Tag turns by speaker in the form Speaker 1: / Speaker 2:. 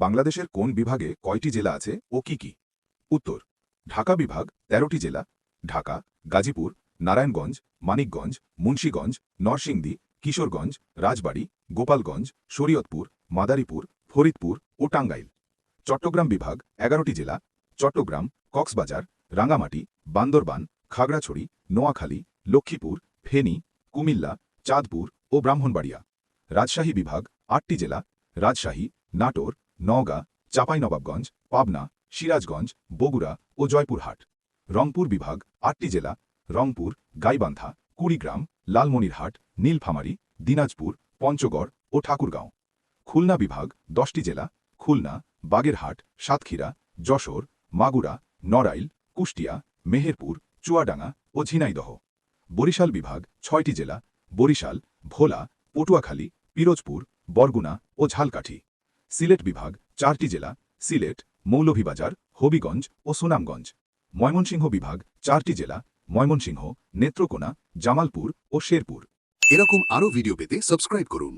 Speaker 1: বাংলাদেশের কোন বিভাগে কয়টি জেলা আছে ও কি কি? উত্তর: ঢাকা বিভাগ ১৩টি জেলা: ঢাকা, গাজীপুর, নারায়ণগঞ্জ, মানিকগঞ্জ, মুন্সিগঞ্জ, নরসিংদী, কিশোরগঞ্জ, রাজবাড়ী, গোপালগঞ্জ, শরীয়তপুর, মাদারীপুর, ফরিদপুর ও টাঙ্গাইল। চট্টগ্রাম বিভাগ ১১টি জেলা: চট্টগ্রাম, কক্সবাজার, রাঙ্গামাটি, বান্দরবান, খাগড়াছড়ি, নোয়াখালী, লক্ষ্মীপুর, ফেনী, কুমিল্লা, চাঁদপুর ও ব্রাহ্মণবাড়িয়া। রাজশাহী বিভাগ ৮টি জেলা: রাজশাহী, নাটোর, নওগাঁ, চাঁপাইনবাবগঞ্জ, পাবনা, সিরাজগঞ্জ, বগুড়া ও জয়পুরহাট। রংপুর বিভাগ ৮টি জেলা: রংপুর, গাইবান্ধা, কুড়িগ্রাম, লালমনিরহাট, নীলফামারী, দিনাজপুর, পঞ্চগড় ও ঠাকুরগাঁও। খুলনা বিভাগ ১০টি জেলা: খুলনা, বাগেরহাট, সাতক্ষীরা, যশোর, মাগুরা, নড়াইল, কুষ্টিয়া, মেহেরপুর, চুয়াডাঙ্গা ও ঝিনাইদহ। বরিশাল বিভাগ ৬টি জেলা: বরিশাল, ভোলা, পটুয়াখালী, পিরোজপুর, বরগুনা ও ঝালকাঠি। সিলেট বিভাগ ৪টি জেলা: সিলেট, মৌলভীবাজার, হবিগঞ্জ ও সুনামগঞ্জ। ময়মনসিংহ বিভাগ ৪টি জেলা: ময়মনসিংহ, নেত্রকোনা, জামালপুর ও শেরপুর।
Speaker 2: এরকম আরও ভিডিও পেতে সাবস্ক্রাইব করুন।